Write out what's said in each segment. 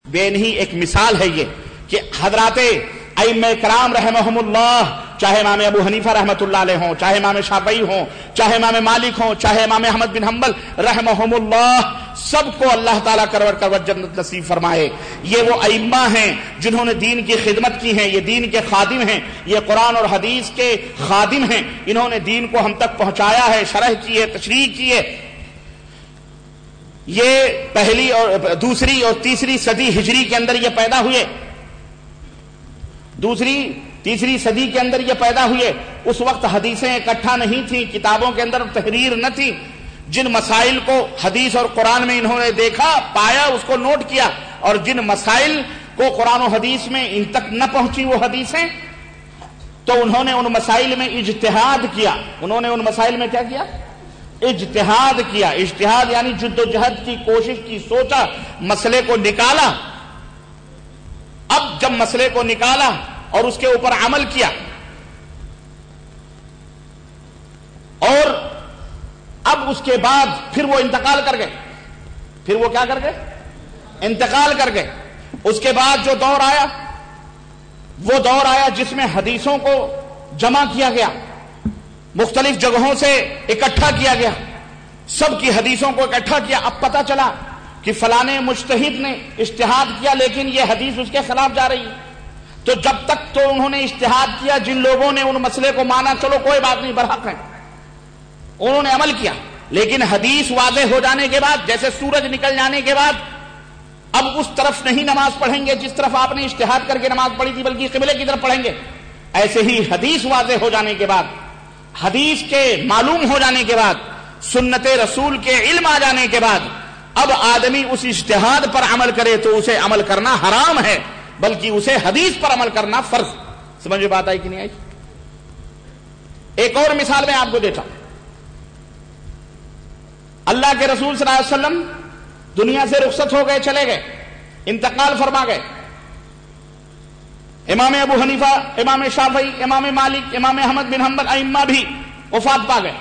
بے نہیں ایک مثال ہے یہ کہ حضرات ائمہ کرام رحمہم اللہ، چاہے امام ابو حنیفہ رحمۃ اللہ علیہ ہوں، چاہے امام شافعی ہوں، چاہے امام مالک ہوں، چاہے امام احمد بن حنبل رحمہم اللہ، سب کو اللہ تعالیٰ کروٹ کروٹ جنت نصیب فرمائے۔ یہ وہ ائمہ ہیں جنہوں نے دین کی خدمت کی ہے، یہ دین کے خادم ہیں، یہ قرآن اور حدیث کے خادم ہیں، انہوں نے دین کو ہم تک پہنچایا ہے، شرح کی ہے، تشریح کی ہے۔ یہ پہلی اور دوسری اور تیسری صدی ہجری کے اندر یہ پیدا ہوئے، دوسری تیسری صدی کے اندر یہ پیدا ہوئے۔ اس وقت حدیثیں اکٹھا نہیں تھیں، کتابوں کے اندر تحریر نہ تھی۔ جن مسائل کو حدیث اور قرآن میں انہوں نے دیکھا، پایا، اس کو نوٹ کیا، اور جن مسائل کو قرآن و حدیث میں ان تک نہ پہنچی وہ حدیثیں، تو انہوں نے ان مسائل میں اجتہاد کیا۔ انہوں نے ان مسائل میں کیا کیا؟ اجتہاد کیا۔ اجتہاد یعنی جد و جہد کی، کوشش کی، سوچا، مسئلے کو نکالا۔ اب جب مسئلے کو نکالا اور اس کے اوپر عمل کیا، اور اب اس کے بعد پھر وہ انتقال کر گئے، پھر وہ کیا کر گئے؟ انتقال کر گئے۔ اس کے بعد جو دور آیا، وہ دور آیا جس میں حدیثوں کو جمع کیا گیا، مختلف جگہوں سے اکٹھا کیا گیا، سب کی حدیثوں کو اکٹھا کیا۔ اب پتہ چلا کہ فلانے مجتہد نے اجتہاد کیا لیکن یہ حدیث اس کے خلاف جا رہی ہے، تو جب تک تو انہوں نے اجتہاد کیا، جن لوگوں نے ان مسئلے کو مانا، چلو کوئی بات نہیں، برحق ہے، انہوں نے عمل کیا، لیکن حدیث واضح ہو جانے کے بعد، جیسے سورج نکل جانے کے بعد، اب اس طرف نہیں نماز پڑھیں گے جس طرف آپ نے اجتہاد کر کے نماز پڑھی تھی، بلکہ قبلے کی طرف پڑھیں گے۔ ایسے ہی حدیث واضح ہو جانے کے بعد، حدیث کے معلوم ہو جانے کے بعد، سنت رسول کے علم آ جانے کے بعد، اب آدمی اس اجتہاد پر عمل کرے تو اسے عمل کرنا حرام ہے، بلکہ اسے حدیث پر عمل کرنا فرض۔ سمجھ میں بات آئی کہ نہیں آئی؟ ایک اور مثال میں آپ کو دیتا ہوں۔ اللہ کے رسول صلی اللہ علیہ وسلم دنیا سے رخصت ہو گئے، چلے گئے، انتقال فرما گئے۔ امام ابو حنیفہ، امام شافعی، امام مالک، امام احمد بن حنبل ائمہ بھی وفات پا گئے،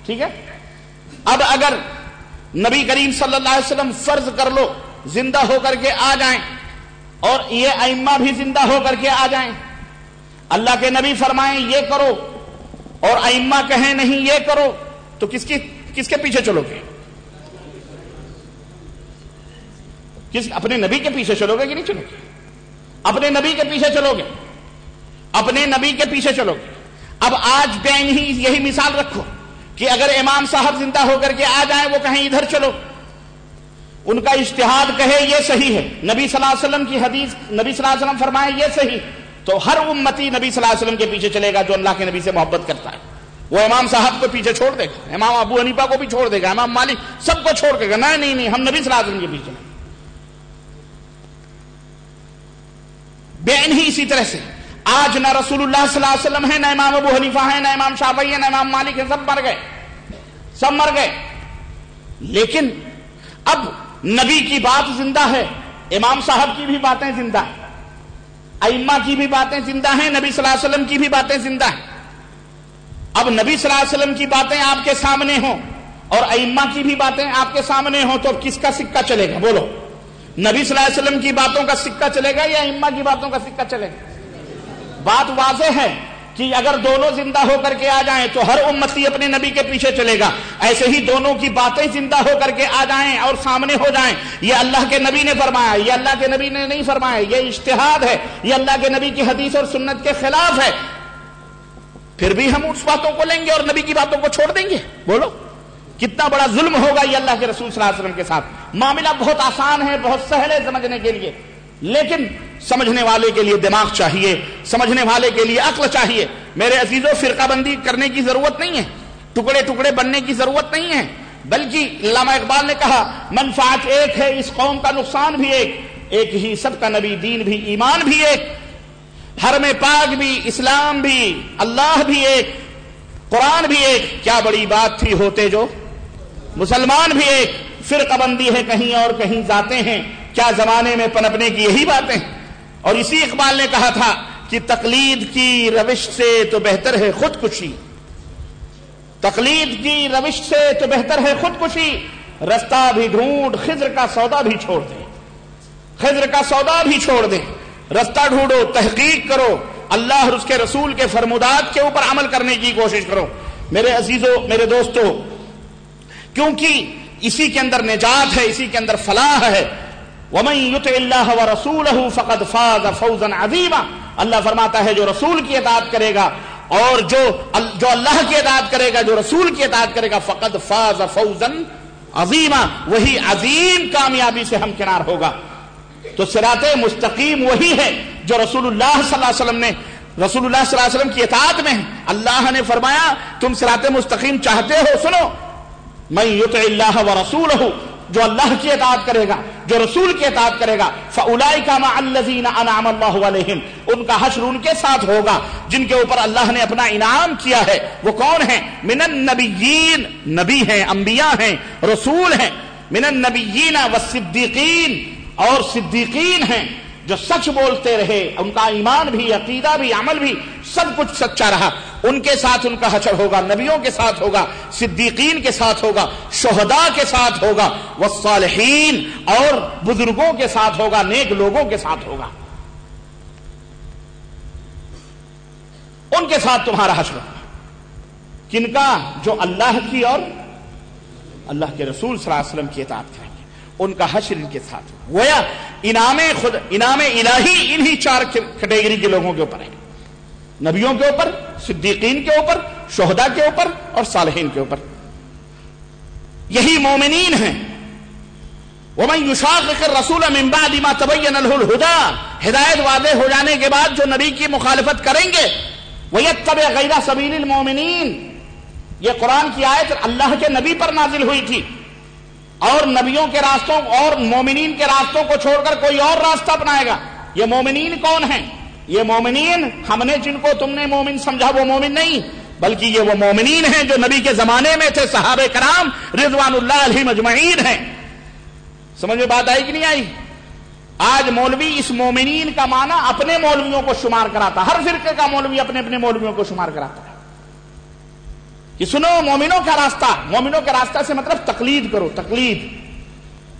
ٹھیک ہے؟ اب اگر نبی کریم صلی اللہ علیہ وسلم فرض کر لو زندہ ہو کر کے آ جائیں، اور یہ ائمہ بھی زندہ ہو کر کے آ جائیں، اللہ کے نبی فرمائیں یہ کرو اور ائمہ کہیں نہیں یہ کرو، تو کس کے پیچھے چلو گے؟ اپنے نبی کے پیچھے چلو گے کہ نہیں چلو گے؟ اپنے نبی کے پیچھے چلو گے، اپنے نبی کے پیچھے چلو گے۔ اب آج بین ہی یہی مثال رکھو کہ اگر امام صاحب زندہ ہو کر کے آ جائیں، وہ کہیں ادھر چلو، ان کا اجتہاد کہے یہ صحیح ہے، نبی صلی اللہ علیہ وسلم کی حدیث، نبی صلی اللہ علیہ وسلم فرمائے یہ صحیح، تو ہر امتی نبی صلی اللہ علیہ وسلم کے پیچھے چلے گا جو اللہ کے نبی سے محبت کرتا ہے۔ وہ امام صاحب کو پیچھے چھوڑ دے گا، امام ابو حنیفہ کو بھی چھوڑ دے گا، امام مالک، سب کو چھوڑ دے گا، نہیں ہم نبی صلی اللہ علیہ وسلم کے پیچھے چلیں۔ بین ہی اسی طرح سے آج نہ رسول اللہ صلی اللہ علیہ وسلم ہے، نہ امام ابو حنیفہ ہے، نہ امام شافعی ہے، نہ امام مالک ہے، سب مر گئے۔ لیکن اب نبی کی بات زندہ ہے، امام صاحب کی بھی باتیں زندہ ہیں، ائمہ کی بھی باتیں زندہ ہیں، نبی صلی اللہ علیہ وسلم کی بھی باتیں زندہ ہیں۔ اب نبی صلی اللہ علیہ وسلم کی باتیں آپ کے سامنے ہوں اور ائمہ کی بھی باتیں آپ کے سامنے ہوں، تو کس کا سکہ چلے گا؟ بولو، نبی صلی اللہ علیہ وسلم کی باتوں کا سکہ چلے گا یا ائمہ کی باتوں کا سکہ چلے گا؟ بات واضح ہے کہ اگر دونوں زندہ ہو کر کے آ جائیں تو ہر امتی اپنے نبی کے پیچھے چلے گا، ایسے ہی دونوں کی باتیں زندہ ہو کر کے آ جائیں اور سامنے ہو جائیں، یہ اللہ کے نبی نے فرمایا، یہ اللہ کے نبی نے نہیں فرمایا، یہ اجتہاد ہے، یہ اللہ کے نبی کی حدیث اور سنت کے خلاف ہے، پھر بھی ہم اس باتوں کو لیں گے اور نبی کی باتوں کو چھوڑ دیں گے؟ بولو، کتنا بڑا ظلم ہوگا یہ اللہ کے رسول صلی اللہ علیہ وسلم کے ساتھ۔ معاملہ بہت آسان ہے، بہت سہل ہے سمجھنے کے لیے، لیکن سمجھنے والے کے لیے دماغ چاہیے، سمجھنے والے کے لیے عقل چاہیے۔ میرے عزیزوں، فرقہ بندی کرنے کی ضرورت نہیں ہے، ٹکڑے ٹکڑے بننے کی ضرورت نہیں ہے، بلکہ علامہ اقبال نے کہا منفعت ایک ہے اس قوم کا نقصان بھی ایک ہی سب کا نبی، دین بھی، ایمان بھی ایک، حرم پاک بھی، اسلام بھی، اللہ بھی ایک، قرآن بھی ایک، کیا بڑی بات تھی ہوتے جو مسلمان بھی ایک۔ فرقہ بندی ہے کہیں اور کہیں ذاتیں ہیں، کیا زمانے میں پنپنے کی یہی باتیں ہیں۔ اور اسی اقبال نے کہا تھا کہ تقلید کی روش سے تو بہتر ہے خودکشی، تقلید کی روش سے تو بہتر ہے خودکشی، رستہ بھی ڈھونڈ خضر کا سودا بھی چھوڑ دیں، خضر کا سودا بھی چھوڑ دیں، رستہ ڈھونڈو، تحقیق کرو، اللہ اور اس کے رسول کے فرمودات کے اوپر عمل کرنے کی کوشش کرو۔ میرے عزیزو، میرے دوستو، کیونکہ اسی کے اندر نجات ہے، اسی کے اندر فلاح ہے۔ وَمَن يُطِعِ اللَّهَ وَرَسُولَهُ فَقَدْ فَازَ فَوْزًا عَظِيمًا، اللہ فرماتا ہے جو رسول کی اطاعت کرے گا اور جو اللہ کی اطاعت کرے گا، جو رسول کی اطاعت کرے گا، فقد فاز فوزا عظیما، وہی عظیم کامیابی سے ہمکنار ہوگا۔ تو صراط مستقیم وہی ہے جو رسول اللہ صلی اللہ علیہ وسلم کی اطاعت میں ہے۔ اللہ نے فرمایا تم صراط مستقیم چاہتے ہو، سنو، من یطع اللہ ورسولہ، جو اللہ کی اطاعت کرے گا، جو رسول کی اطاعت کرے گا، فاولئک مع الذین انعم اللہ علیہم، ان کا حشر ان کے ساتھ ہوگا جن کے اوپر اللہ نے اپنا انعام کیا ہے۔ وہ کون ہیں؟ من النبیین، نبی ہیں، انبیاء ہیں، رسول ہیں، من النبیین والصدیقین، اور صدیقین ہیں جو سچ بولتے رہے، ان کا ایمان بھی، عقیدہ بھی، عمل بھی، سب کچھ سچا رہا، ان کے ساتھ ان کا حشر ہوگا، نبیوں کے ساتھ ہوگا، صدیقین کے ساتھ ہوگا، شہداء کے ساتھ ہوگا، والصالحین، اور بزرگوں کے ساتھ ہوگا، نیک لوگوں کے ساتھ ہوگا، ان کے ساتھ تمہارا حشر ہوگا۔ کن کا؟ جو اللہ کی اور اللہ کے رسول صلی اللہ علیہ وسلم کی اطاعت کریں گے، ان کا حشر ان کے ساتھ ہوگا۔ گویا انعام الہی انہی چار کیٹیگری کے لوگوں کے اوپر ہے، نبیوں کے اوپر، صدیقین کے اوپر، شہداء کے اوپر اور صالحین کے اوپر۔ یہی مومنین ہیں۔ وَمَن يُشَاقِقِ الرَّسُولَ مِن بَعْدِ مَا تَبَيَّنَ لَهُ الْهُدَىٰ، ہدایت واضح ہو جانے کے بعد جو نبی کی مخالفت کریں گے، وَيَتَّبِعْ غَيْرَ سَبِيلِ الْمُؤْمِنِينَ، یہ قرآن کی آیت اللہ کے نبی پر نازل ہوئی تھی، اور نبیوں کے راستوں اور مومنین کے راستوں کو چھوڑ کر کوئی اور راستہ اپنائے گا۔ یہ مومنین کون ہیں؟ یہ مومنین ہم نے جن کو تم نے مومن سمجھا وہ مومن نہیں، بلکہ یہ وہ مومنین ہیں جو نبی کے زمانے میں تھے، صحابہ کرام رضوان اللہ علیہم اجمعین ہیں۔ سمجھ میں بات آئی کہ نہیں آئی؟ آج مولوی اس مومنین کا معنی اپنے مولویوں کو شمار کراتا، ہر فرقے کا مولوی اپنے اپنے مولویوں کو شمار کراتا ہے کہ سنو مومنوں کا راستہ، مومنوں کے راستہ سے مطلب تقلید کرو، تقلید،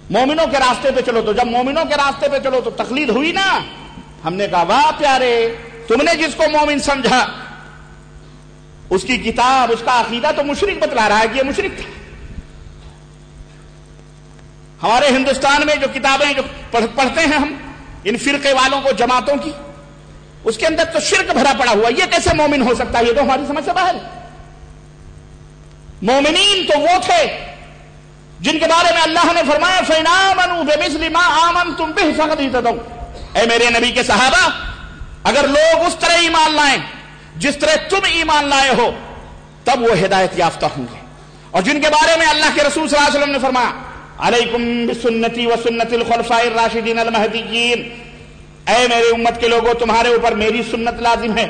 مومنوں کے راستے پہ چلو۔ تو جب مومنوں کے راستے پہ چلو تو تقلید ہوئی نا۔ ہم نے کہا واہ پیارے، تم نے جس کو مومن سمجھا اس کی کتاب، اس کا عقیدہ تو مشرک بتلا رہا ہے کہ یہ مشرک تھا۔ ہمارے ہندوستان میں جو کتابیں جو پڑھتے ہیں ہم ان فرقے والوں کو، جماعتوں کی، اس کے اندر تو شرک بھرا پڑا ہوا، یہ کیسے مومن ہو سکتا ہے؟ یہ تو ہماری سمجھ سے باہر ہے۔ مومنین تو وہ تھے جن کے بارے میں اللہ نے فرمایا فَإِنْ آمَنُوا بِمِثْلِ مَا آمَنْتُمْ بِهِ فَقَدِ اهْتَدَوْا، اے میرے نبی کے صحابہ، اگر لوگ اس طرح ایمان لائیں جس طرح تم ایمان لائے ہو تب وہ ہدایت یافتہ ہوں گے۔ اور جن کے بارے میں اللہ کے رسول صلی اللہ علیہ وسلم نے فرمایا علیکم بسنتی وسنت الخلفاء الراشدین المہدیین، اے میرے امت کے لوگوں تمہارے اوپر میری سنت لازم ہے،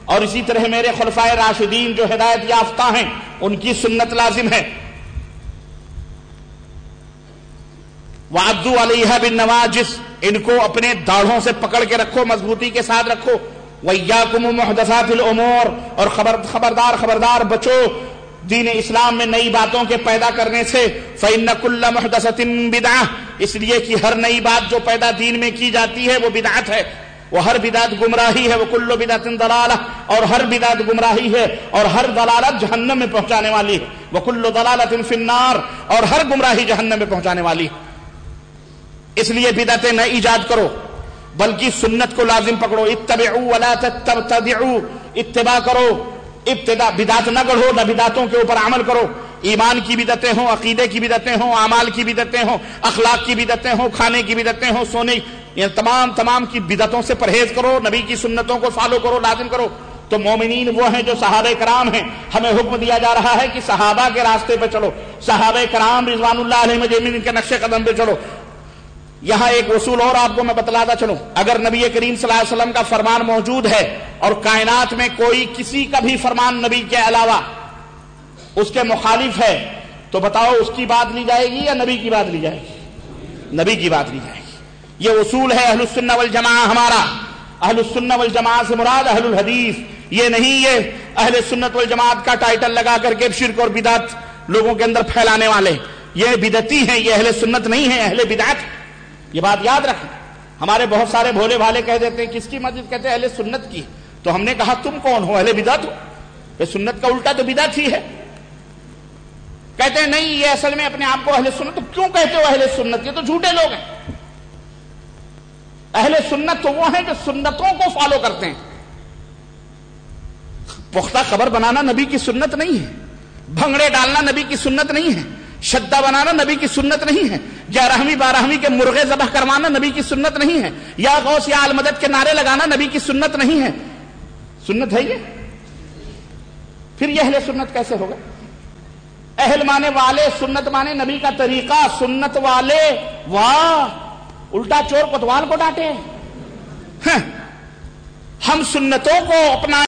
اور اسی طرح میرے خلفائے راشدین جو ہدایت یافتہ ہیں ان کی سنت لازم ہے۔ وَعَضُّوا عَلَيْهَا بِالنَّوَاجِذِ، ان کو اپنے داڑھوں سے پکڑ کے رکھو، مضبوطی کے ساتھ رکھو۔ وَإِيَّاكُمْ وَمُحْدَثَاتِ الْأُمُورِ، اور خبردار بچو دین اسلام میں نئی باتوں کے پیدا کرنے سے۔ فَإِنَّ كُلَّ مُحْدَثَةٍ بِدْعَةٍ، اس لیے کہ ہر نئی بات جو پیدا دین میں کی جاتی ہے وہ بدعت ہے، وہ ہر بدعت گمراہی ہے۔ وَكُلُّ بِدْعَةٍ ضَلَالَةٍ، اور ہر بدعت گمراہی ہے، اور ہر ضلالت جہنم میں پہنچانے والی ہے۔ وَكُلُّ ضَلَالَةٍ فِي النَّارِ، اور ہر گمراہی جہنم میں پہنچانے والی ہے۔ اس لیے بدعتیں نہ ایجاد کرو بلکہ سنت کو لازم پکڑو۔ اتبعوا ولا تتبعوا، اتباع کرو، بدعت نہ گڑھو، نہ بدعتوں کے اوپر عمل کرو۔ ایمان کی بدعتیں ہوں، عقیدے کی بدعتیں ہوں، اعمال کی بدعتیں ہوں، اخلاق کی بدعتیں ہوں، کھانے کی بدعتیں ہوں، سونے، یہ تمام کی بدعتوں سے پرہیز کرو، نبی کی سنتوں کو فالو کرو، لازم کرو۔ تو مومنین وہ ہیں جو صحابہ کرام ہیں، ہمیں حکم دیا جا رہا ہے کہ صحابہ کے راستے پہ چلو، صحابہ کرام رضوان اللہ علیہم اجمعین کے نقش قدم پہ چلو۔ یہاں ایک اصول اور آپ کو میں بتلاتا چلوں، اگر نبی کریم صلی اللہ علیہ وسلم کا فرمان موجود ہے اور کائنات میں کوئی کسی کا بھی فرمان نبی کے علاوہ اس کے مخالف ہے تو بتاؤ اس کی بات لی جائے گی یا نبی کی بات لی جائے گی؟ نبی کی بات لی جائے گی۔ یہ اصول ہے اہل السنہ والجماعہ ہمارا۔ اہل السنہ والجماعہ سے مراد اہل الحدیث، یہ نہیں یہ اہل سنت والجماعت کا ٹائٹل لگا کر کے شرک اور بدعت لوگوں کے اندر پھیلانے والے، یہ بدعتی ہیں، یہ اہل سنت نہیں ہے، اہل بدعت۔ یہ بات یاد رکھیں۔ ہمارے بہت سارے بھولے بھالے کہہ دیتے ہیں کس کی مسجد؟ کہتے ہیں اہل سنت کی. تو ہم نے کہا تم کون ہو؟ اہل بدعت ہو. کہ سنت کا الٹا تو بدعت ہی ہے. کہتے ہیں نہیں یہ اصل میں اپنے آپ کو اہل سنت. تو کیوں کہتے ہو اہل سنت؟ یہ تو جھوٹے لوگ ہیں. اہل سنت تو وہ ہیں جو سنتوں کو فالو کرتے ہیں. پختہ قبر بنانا نبی کی سنت نہیں ہے. بھنگڑے ڈالنا نبی کی سنت نہیں ہے. شدہ بنانا نبی کی سنت نہیں ہے. 11ویں 12ویں کے مرغے ذبح کروانا نبی کی سنت نہیں ہے. یا غوث یا المدد کے نعرے لگانا نبی کی سنت نہیں ہے. سنت ہے یہ؟ پھر یہ اہل سنت کیسے ہوگا؟ اہل مانے والے، سنت مانے نبی کا طریقہ. سنت والے واہ، الٹا چور کوتوال کو ڈانٹے. ہم سنتوں کو اپنا